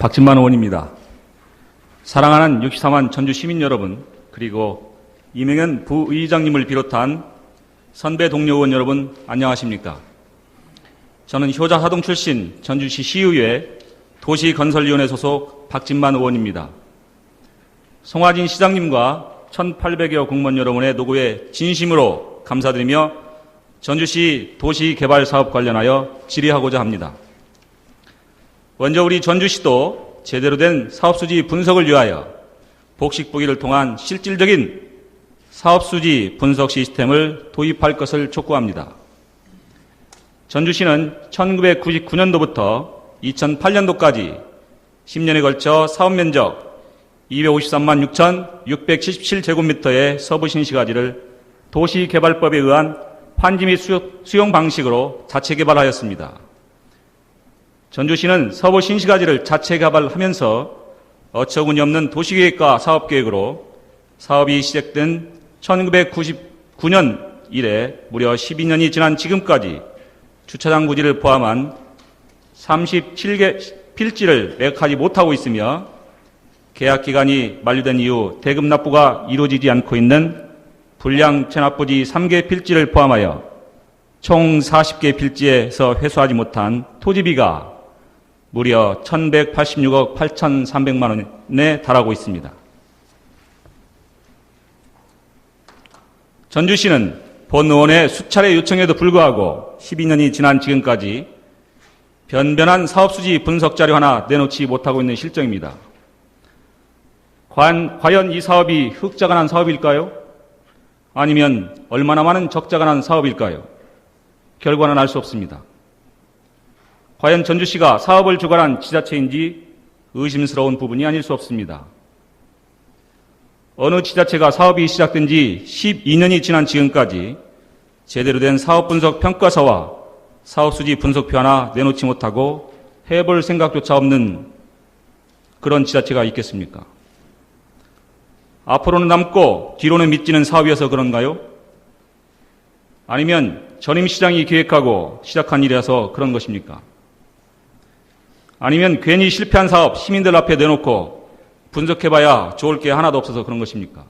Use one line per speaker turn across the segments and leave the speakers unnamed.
박진만 의원입니다. 사랑하는 64만 전주 시민 여러분, 그리고 이명현 부의장님을 비롯한 선배 동료 의원 여러분, 안녕하십니까? 저는 효자하동 출신 전주시 시의회 도시건설위원회 소속 박진만 의원입니다. 송화진 시장님과 1,800여 공무원 여러분의 노고에 진심으로 감사드리며 전주시 도시개발사업 관련하여 질의하고자 합니다. 먼저 우리 전주시도 제대로 된 사업수지 분석을 위하여 복식부기를 통한 실질적인 사업수지 분석 시스템을 도입할 것을 촉구합니다. 전주시는 1999년도부터 2008년도까지 10년에 걸쳐 사업면적 253만 6,677제곱미터의 서부신시가지를 도시개발법에 의한 환지 및 수용 방식으로 자체 개발하였습니다. 전주시는 서부신시가지를 자체 개발하면서 어처구니 없는 도시계획과 사업계획으로 사업이 시작된 1999년 이래 무려 12년이 지난 지금까지 주차장 부지를 포함한 37개 필지를 매각하지 못하고 있으며 계약기간이 만료된 이후 대금 납부가 이루어지지 않고 있는 불량 체납부지 3개 필지를 포함하여 총 40개 필지에서 회수하지 못한 토지비가 무려 1,186억 8,300만 원에 달하고 있습니다. 전주시는 본 의원의 수차례 요청에도 불구하고 12년이 지난 지금까지 변변한 사업수지 분석 자료 하나 내놓지 못하고 있는 실정입니다. 과연 이 사업이 흑자가 난 사업일까요? 아니면 얼마나 많은 적자가 난 사업일까요? 결과는 알 수 없습니다. 과연 전주시가 사업을 주관한 지자체인지 의심스러운 부분이 아닐 수 없습니다. 어느 지자체가 사업이 시작된 지 12년이 지난 지금까지 제대로 된 사업 분석 평가서와 사업수지 분석표 하나 내놓지 못하고 해볼 생각조차 없는 그런 지자체가 있겠습니까? 앞으로는 남고 뒤로는 미치는 사업이어서 그런가요? 아니면 전임 시장이 기획하고 시작한 일이라서 그런 것입니까? 아니면 괜히 실패한 사업 시민들 앞에 내놓고 분석해봐야 좋을 게 하나도 없어서 그런 것입니까?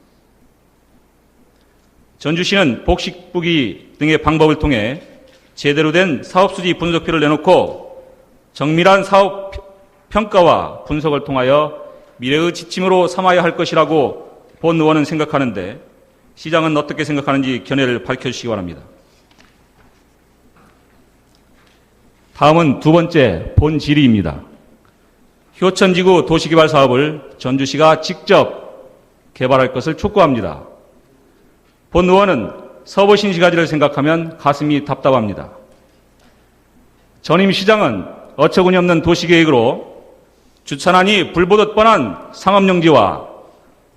전주시는 복식부기 등의 방법을 통해 제대로 된 사업수지 분석표를 내놓고 정밀한 사업 평가와 분석을 통하여 미래의 지침으로 삼아야 할 것이라고 본 의원은 생각하는데 시장은 어떻게 생각하는지 견해를 밝혀주시기 바랍니다. 다음은 두 번째 본 질의입니다. 효천지구 도시개발 사업을 전주시가 직접 개발할 것을 촉구합니다. 본 의원은 서부신시가지를 생각하면 가슴이 답답합니다. 전임 시장은 어처구니 없는 도시계획으로 주차난이 불보듯 뻔한 상업용지와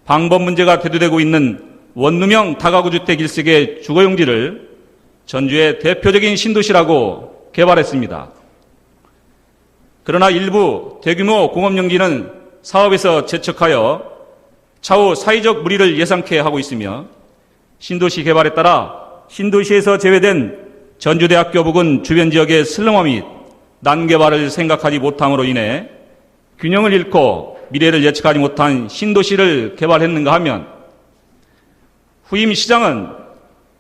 방법 문제가 대두되고 있는 원룸형 다가구 주택 일색의 주거용지를 전주의 대표적인 신도시라고 개발했습니다. 그러나 일부 대규모 공업용지는 사업에서 제척하여 차후 사회적 물의를 예상케 하고 있으며 신도시 개발에 따라 신도시에서 제외된 전주대학교 부근 주변 지역의 슬럼화 및 난개발을 생각하지 못함으로 인해 균형을 잃고 미래를 예측하지 못한 신도시를 개발했는가 하면 후임 시장은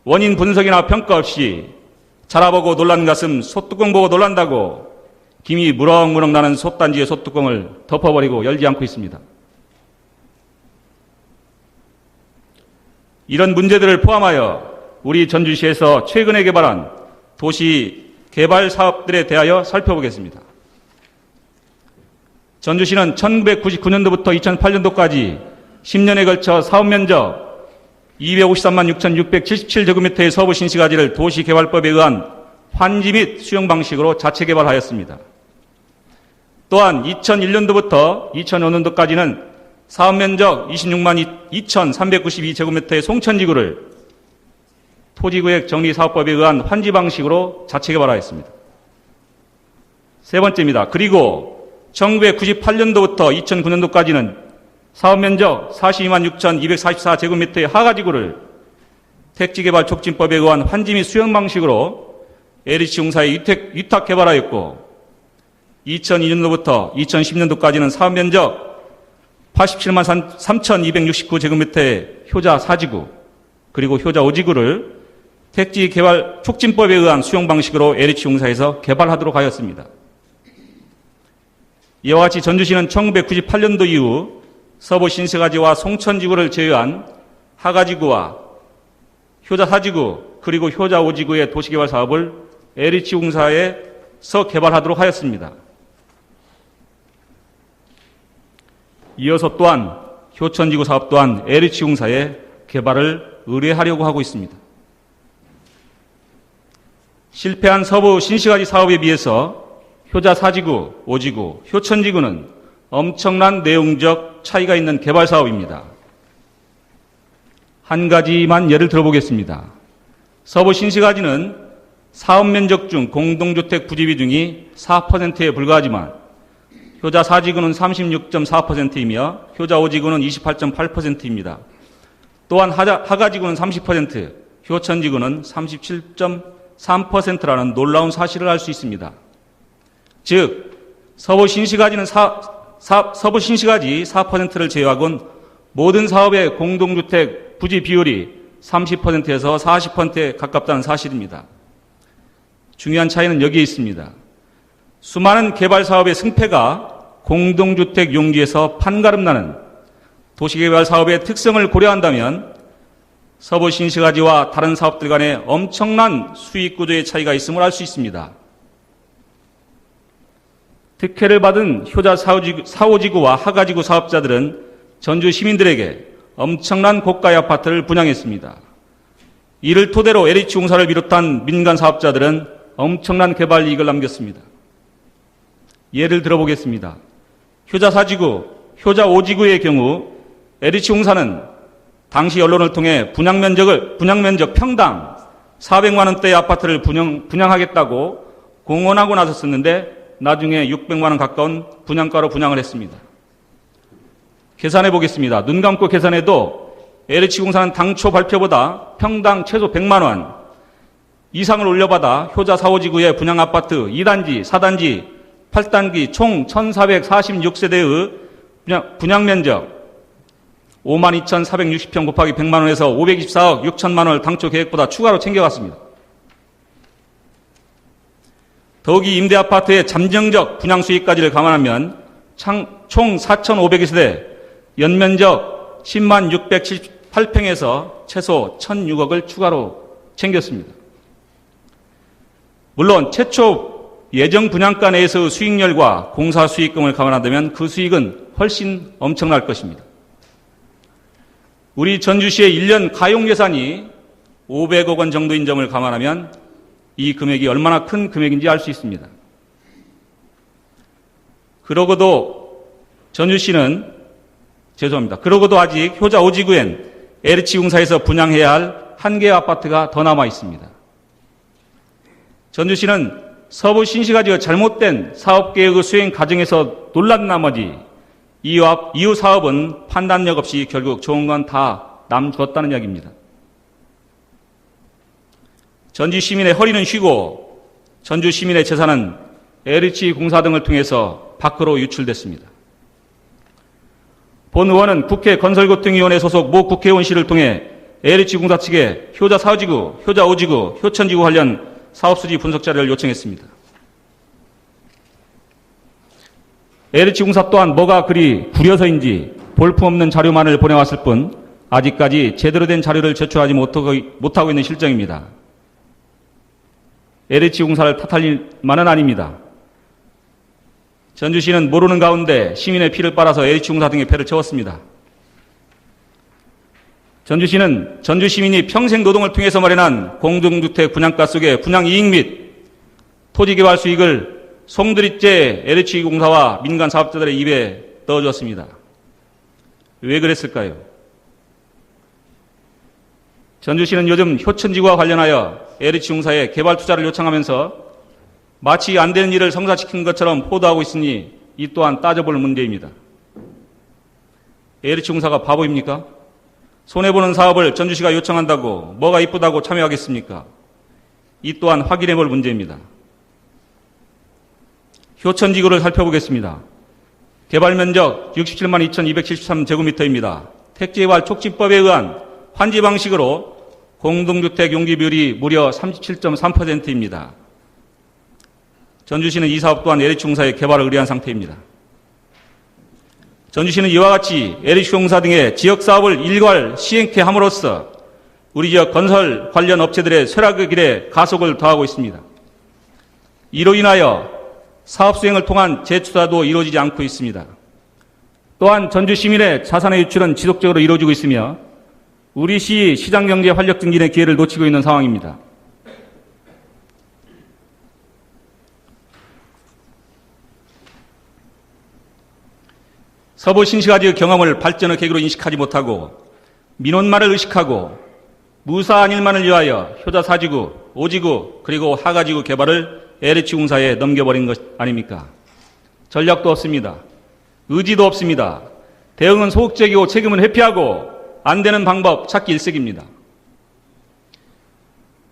원인 분석이나 평가 없이 자라보고 놀란 가슴 솥뚜껑 보고 놀란다고 김이 무럭무럭 나는 솥단지의 솥뚜껑을 덮어버리고 열지 않고 있습니다. 이런 문제들을 포함하여 우리 전주시에서 최근에 개발한 도시 개발 사업들에 대하여 살펴보겠습니다. 전주시는 1999년도부터 2008년도까지 10년에 걸쳐 사업면적 253만 6,677제곱미터의 서부신시가지를 도시개발법에 의한 환지 및 수용 방식으로 자체 개발하였습니다. 또한 2001년도부터 2005년도까지는 사업면적 26만 2,392제곱미터의 송천지구를 토지구획 정리사업법에 의한 환지 방식으로 자체 개발하였습니다. 세 번째입니다. 그리고 1998년도부터 2009년도까지는 사업면적 42만 6,244제곱미터의 하가지구를 택지개발촉진법에 의한 환지 및 수용 방식으로 LH공사에 위탁 개발하였고 2002년도부터 2010년도까지는 사업 면적 87만 3,269제곱미터의 효자 4지구 그리고 효자 5지구를 택지 개발 촉진법에 의한 수용 방식으로 LH공사에서 개발하도록 하였습니다. 이와 같이 전주시는 1998년도 이후 서부 신세가지와 송천지구를 제외한 하가지구와 효자 4지구 그리고 효자 5지구의 도시개발 사업을 LH공사에서 개발하도록 하였습니다. 이어서 또한 효천지구 사업 또한 LH공사에 개발을 의뢰하려고 하고 있습니다. 실패한 서부 신시가지 사업에 비해서 효자 4지구, 5지구, 효천지구는 엄청난 내용적 차이가 있는 개발 사업입니다. 한 가지만 예를 들어보겠습니다. 서부 신시가지는 사업 면적 중 공동주택 부지 비중이 4%에 불과하지만 효자 4지구는 36.4%이며 효자 5지구는 28.8%입니다. 또한 하가지구는 30%, 효천지구는 37.3%라는 놀라운 사실을 알 수 있습니다. 즉 서부 신시가지 4%를 제외하고는 모든 사업의 공동주택 부지 비율이 30%에서 40%에 가깝다는 사실입니다. 중요한 차이는 여기에 있습니다. 수많은 개발 사업의 승패가 공동주택 용지에서 판가름나는 도시개발 사업의 특성을 고려한다면 서부 신시가지와 다른 사업들 간에 엄청난 수익 구조의 차이가 있음을 알 수 있습니다. 특혜를 받은 효자 4호지구와 하가지구 사업자들은 전주 시민들에게 엄청난 고가의 아파트를 분양했습니다. 이를 토대로 LH공사를 비롯한 민간 사업자들은 엄청난 개발 이익을 남겼습니다. 예를 들어보겠습니다. 효자 4지구, 효자 5지구의 경우 LH공사는 당시 언론을 통해 분양면적 평당 400만 원대의 아파트를 분양하겠다고 공언하고 나섰었는데 나중에 600만 원 가까운 분양가로 분양을 했습니다. 계산해 보겠습니다. 눈 감고 계산해도 LH공사는 당초 발표보다 평당 최소 100만 원 이상을 올려받아 효자 4호지구의 분양 아파트 2단지, 4단지, 8단기 총 1446세대의 분양면적 52,460평 곱하기 100만 원에서 524억 6천만 원을 당초 계획보다 추가로 챙겨갔습니다. 더욱이 임대아파트의 잠정적 분양수익까지를 감안하면 총 4,500세대 연면적 10만 678평에서 최소 1,006억을 추가로 챙겼습니다. 물론 최초 예정 분양가 내에서의 수익률과 공사 수익금을 감안한다면 그 수익은 훨씬 엄청날 것입니다. 우리 전주시의 1년 가용 예산이 500억 원 정도인 점을 감안하면 이 금액이 얼마나 큰 금액인지 알 수 있습니다. 그러고도 아직 효자 5지구엔 LH공사에서 분양해야 할 한 개의 아파트가 더 남아 있습니다. 전주시는 서부 신시가지의 잘못된 사업계획의 수행 과정에서 놀란 나머지 이후 사업은 판단력 없이 결국 좋은 건 다 남주었다는 이야기입니다. 전주 시민의 허리는 쉬고 전주 시민의 재산은 LH공사 등을 통해서 밖으로 유출됐습니다. 본 의원은 국회 건설교통위원회 소속 모 국회의원실을 통해 LH공사 측에 효자 4지구, 효자 5지구, 효천지구 관련 사업수지 분석 자료를 요청했습니다. LH공사 또한 뭐가 그리 구려서인지 볼품없는 자료만을 보내왔을 뿐 아직까지 제대로 된 자료를 제출하지 못하고 있는 실정입니다. LH공사를 탓할 만은 아닙니다. 전주시는 모르는 가운데 시민의 피를 빨아서 LH공사 등의 패를 채웠습니다. 전주시는 전주 시민이 평생 노동을 통해서 마련한 공동주택 분양가 속의 분양이익 및 토지개발 수익을 송두리째 LH공사와 민간 사업자들의 입에 넣어주었습니다. 왜 그랬을까요? 전주시는 요즘 효천지구와 관련하여 LH공사에 개발 투자를 요청하면서 마치 안 되는 일을 성사시킨 것처럼 포도하고 있으니 이 또한 따져볼 문제입니다. LH공사가 바보입니까? 손해보는 사업을 전주시가 요청한다고 뭐가 이쁘다고 참여하겠습니까? 이 또한 확인해볼 문제입니다. 효천지구를 살펴보겠습니다. 개발면적 67만 2273제곱미터입니다. 택지개발 촉진법에 의한 환지 방식으로 공동주택 용기 비율이 무려 37.3%입니다. 전주시는 이 사업 또한 LH공사의 개발을 의뢰한 상태입니다. 전주시는 이와 같이 LH공사 등의 지역사업을 일괄 시행케 함으로써 우리 지역 건설 관련 업체들의 쇠락의 길에 가속을 더하고 있습니다. 이로 인하여 사업 수행을 통한 재투자도 이루어지지 않고 있습니다. 또한 전주 시민의 자산의 유출은 지속적으로 이루어지고 있으며 우리 시 시장경제 활력 증진의 기회를 놓치고 있는 상황입니다. 서부 신시가지의 경험을 발전의 계기로 인식하지 못하고 민원만을 의식하고 무사한 일만을 위하여 효자 4지구, 5지구 그리고 하가지구 개발을 LH공사에 넘겨버린 것 아닙니까? 전략도 없습니다. 의지도 없습니다. 대응은 소극적이고 책임은 회피하고 안 되는 방법 찾기 일색입니다.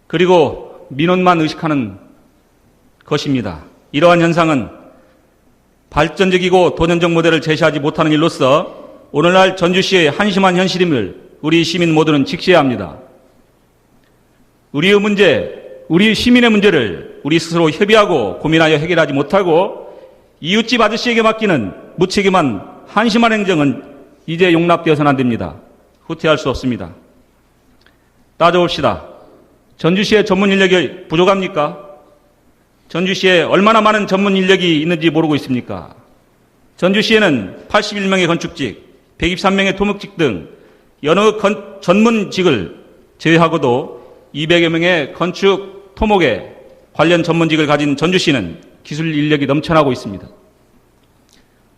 그리고 민원만 의식하는 것입니다. 이러한 현상은 발전적이고 도전적 모델을 제시하지 못하는 일로서 오늘날 전주시의 한심한 현실임을 우리 시민 모두는 직시해야 합니다. 우리의 문제, 우리 시민의 문제를 우리 스스로 협의하고 고민하여 해결하지 못하고 이웃집 아저씨에게 맡기는 무책임한 한심한 행정은 이제 용납되어서는 안 됩니다. 후퇴할 수 없습니다. 따져봅시다. 전주시의 전문 인력이 부족합니까? 전주시에 얼마나 많은 전문 인력이 있는지 모르고 있습니까? 전주시에는 81명의 건축직, 123명의 토목직 등 여러 전문직을 제외하고도 200여 명의 건축, 토목에 관련 전문직을 가진 전주시는 기술 인력이 넘쳐나고 있습니다.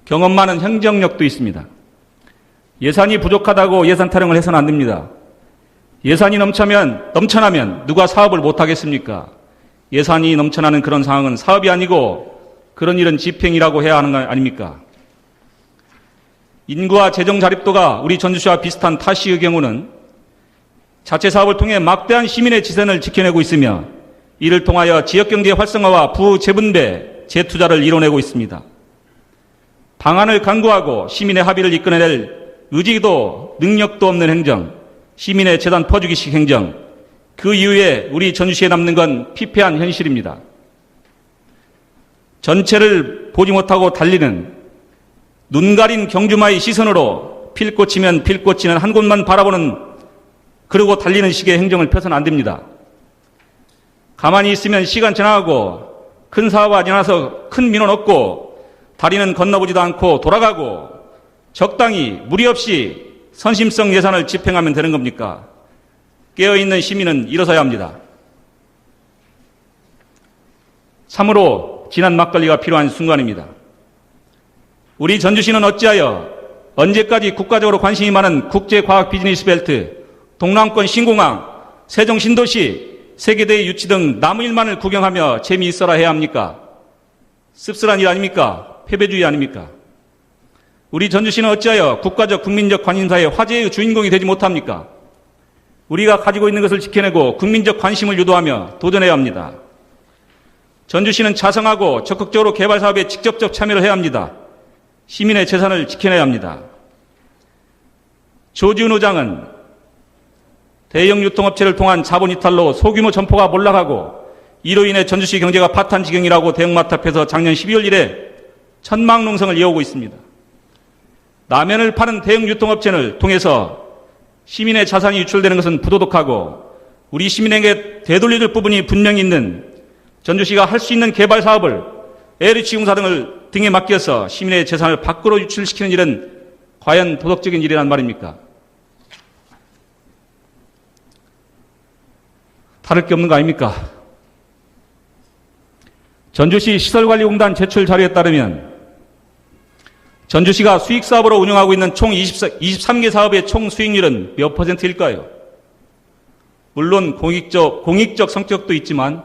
경험 많은 행정력도 있습니다. 예산이 부족하다고 예산 타령을 해서는 안 됩니다. 예산이 넘쳐나면 누가 사업을 못하겠습니까? 예산이 넘쳐나는 그런 상황은 사업이 아니고 그런 일은 집행이라고 해야 하는 거 아닙니까? 인구와 재정 자립도가 우리 전주시와 비슷한 타시의 경우는 자체 사업을 통해 막대한 시민의 지선을 지켜내고 있으며 이를 통하여 지역경제 활성화와 부재분배, 재투자를 이뤄내고 있습니다. 방안을 강구하고 시민의 합의를 이끌어낼 의지도 능력도 없는 행정, 시민의 재단 퍼주기식 행정, 그 이후에 우리 전주시에 남는 건 피폐한 현실입니다. 전체를 보지 못하고 달리는 눈 가린 경주마의 시선으로 필 꽂히면 필 꽂히는 한 곳만 바라보는 그러고 달리는 식의 행정을 펴서는 안 됩니다. 가만히 있으면 시간 지나가고 큰 사업 하지 않아서 큰 민원 없고 다리는 건너보지도 않고 돌아가고 적당히 무리 없이 선심성 예산을 집행하면 되는 겁니까? 깨어있는 시민은 일어서야 합니다. 참으로 진한 막걸리가 필요한 순간입니다. 우리 전주시는 어찌하여 언제까지 국가적으로 관심이 많은 국제과학 비즈니스 벨트, 동남권 신공항, 세종 신도시, 세계대회 유치 등 남의 일만을 구경하며 재미있어라 해야 합니까? 씁쓸한 일 아닙니까? 패배주의 아닙니까? 우리 전주시는 어찌하여 국가적 국민적 관심사의 화제의 주인공이 되지 못합니까? 우리가 가지고 있는 것을 지켜내고 국민적 관심을 유도하며 도전해야 합니다. 전주시는 자성하고 적극적으로 개발 사업에 직접적 참여를 해야 합니다. 시민의 재산을 지켜내야 합니다. 조지훈 의장은 대형 유통업체를 통한 자본 이탈로 소규모 점포가 몰락하고 이로 인해 전주시 경제가 파탄 지경이라고 대형마트 앞에서 작년 12월 1일 천막농성을 이어오고 있습니다. 라면을 파는 대형 유통업체를 통해서 시민의 자산이 유출되는 것은 부도덕하고 우리 시민에게 되돌려줄 부분이 분명히 있는 전주시가 할 수 있는 개발 사업을 LH공사 등을 등에 맡겨서 시민의 재산을 밖으로 유출시키는 일은 과연 도덕적인 일이란 말입니까? 다를 게 없는 거 아닙니까? 전주시 시설관리공단 제출 자료에 따르면 전주시가 수익사업으로 운영하고 있는 총 23개 사업의 총 수익률은 몇 퍼센트일까요? 물론 공익적 성격도 있지만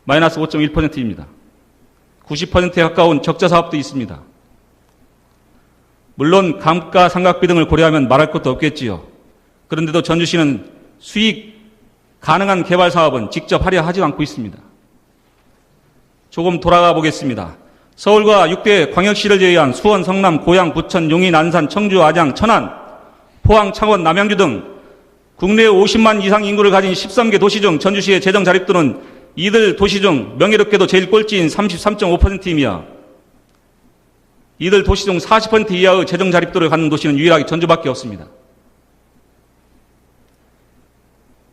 마이너스 5.1%입니다. 90%에 가까운 적자 사업도 있습니다. 물론 감가상각비 등을 고려하면 말할 것도 없겠지요. 그런데도 전주시는 수익 가능한 개발 사업은 직접 하려 하지 않고 있습니다. 조금 돌아가 보겠습니다. 서울과 6대 광역시를 제외한 수원, 성남, 고양, 부천, 용인, 안산, 청주, 안양, 천안, 포항, 창원, 남양주 등 국내 50만 이상 인구를 가진 13개 도시 중 전주시의 재정 자립도는 이들 도시 중 명예롭게도 제일 꼴찌인 33.5%이며 이들 도시 중 40% 이하의 재정 자립도를 갖는 도시는 유일하게 전주밖에 없습니다.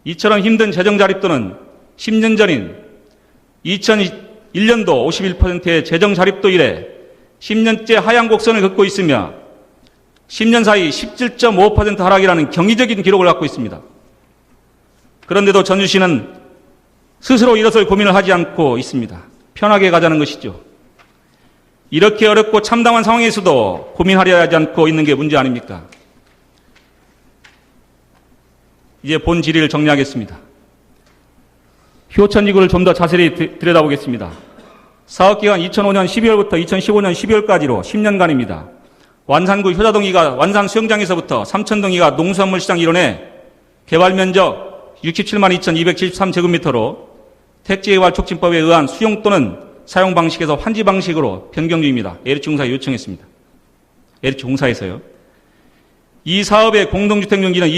이처럼 힘든 재정 자립도는 10년 전인 2001년도 51%의 재정 자립도 이래 10년째 하향 곡선을 긋고 있으며 10년 사이 17.5% 하락이라는 경이적인 기록을 갖고 있습니다. 그런데도 전주시는 스스로 이것을 고민을 하지 않고 있습니다. 편하게 가자는 것이죠. 이렇게 어렵고 참담한 상황에서도 고민하려 하지 않고 있는 게 문제 아닙니까? 이제 본 질의를 정리하겠습니다. 효천지구를 좀 더 자세히 들여다보겠습니다. 사업기간 2005년 12월부터 2015년 12월까지로 10년간입니다. 완산구 효자동이가 완산 수영장에서부터 삼천동이가 농수산물시장 일원에 개발면적 67만 2,273제곱미터로 택지개발촉진법에 의한 수용 또는 사용 방식에서 환지 방식으로 변경 중입니다. LH공사에 요청했습니다. LH공사에서요. 이 사업의 공동주택 용지는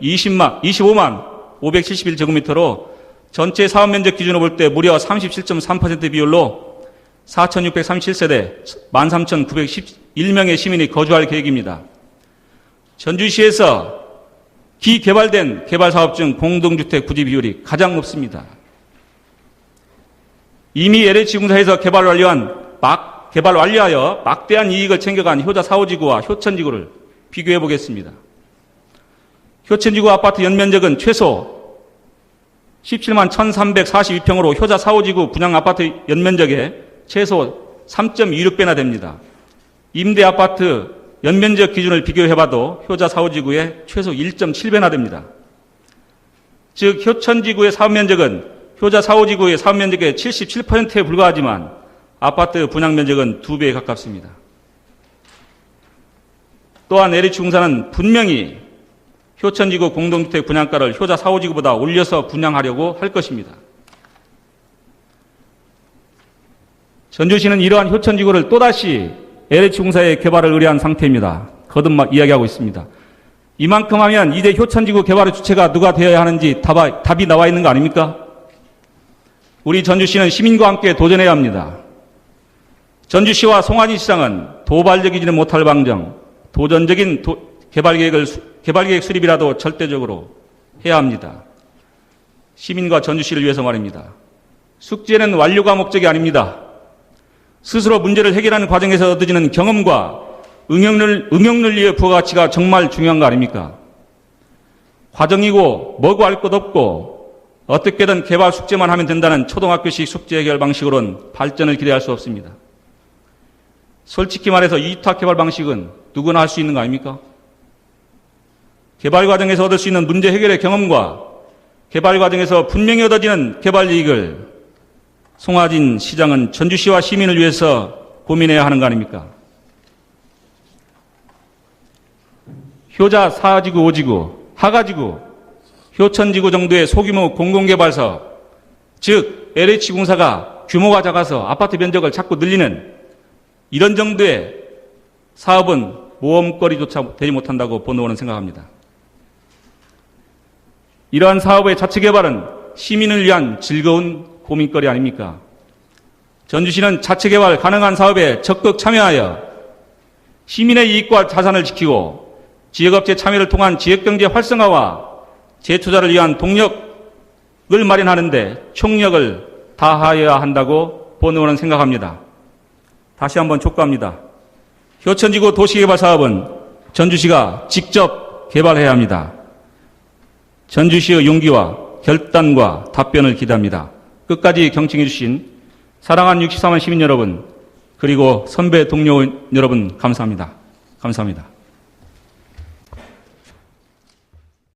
25만 571제곱미터로 전체 사업 면적 기준으로 볼 때 무려 37.3% 비율로 4,637세대 13,911명의 시민이 거주할 계획입니다. 전주시에서 기개발된 개발사업 중 공동주택 부지 비율이 가장 높습니다. 이미 LH공사에서 개발 완료하여 막대한 이익을 챙겨간 효자 4호지구와 효천지구를 비교해 보겠습니다. 효천지구 아파트 연면적은 최소 17만 1,342평으로 효자 4호지구 분양 아파트 연면적의 최소 3.26배나 됩니다. 임대 아파트 연면적 기준을 비교해봐도 효자 4호지구의 최소 1.7배나 됩니다. 즉 효천지구의 사업면적은 효자 4호지구의 사업면적의 77%에 불과하지만 아파트 분양면적은 2배에 가깝습니다. 또한 LH공사는 분명히 효천지구 공동주택 분양가를 효자 4호지구보다 올려서 분양하려고 할 것입니다. 전주시는 이러한 효천지구를 또다시 LH공사의 개발을 의뢰한 상태입니다. 거듭 이야기하고 있습니다. 이만큼 하면 이제 효천지구 개발의 주체가 누가 되어야 하는지 답이 나와 있는 거 아닙니까? 우리 전주시는 시민과 함께 도전해야 합니다. 전주시와 송화진시장은 도발적이지는 못할 방정, 도전적인 개발계획 수립이라도 절대적으로 해야 합니다. 시민과 전주시를 위해서 말입니다. 숙제는 완료가 목적이 아닙니다. 스스로 문제를 해결하는 과정에서 얻어지는 경험과 응용논리의 부가가치가 정말 중요한 거 아닙니까? 과정이고 뭐고 할 것 없고 어떻게든 개발 숙제만 하면 된다는 초등학교식 숙제 해결 방식으로는 발전을 기대할 수 없습니다. 솔직히 말해서 이주택 개발 방식은 누구나 할 수 있는 거 아닙니까? 개발 과정에서 얻을 수 있는 문제 해결의 경험과 개발 과정에서 분명히 얻어지는 개발 이익을 송화진 시장은 전주시와 시민을 위해서 고민해야 하는 거 아닙니까? 효자 4지구, 5지구, 하가지구, 효천지구 정도의 소규모 공공개발 사업, 즉 LH공사가 규모가 작아서 아파트 면적을 자꾸 늘리는 이런 정도의 사업은 모험거리조차 되지 못한다고 본의원은 생각합니다. 이러한 사업의 자체 개발은 시민을 위한 즐거운 고민거리 아닙니까? 전주시는 자체 개발 가능한 사업에 적극 참여하여 시민의 이익과 자산을 지키고 지역업체 참여를 통한 지역경제 활성화와 재투자를 위한 동력을 마련하는데 총력을 다하여야 한다고 본의원은 생각합니다. 다시 한번 촉구합니다. 효천지구 도시개발 사업은 전주시가 직접 개발해야 합니다. 전주시의 용기와 결단과 답변을 기대합니다. 끝까지 경청해 주신 사랑하는 64만 시민 여러분, 그리고 선배 동료 여러분 감사합니다. 감사합니다.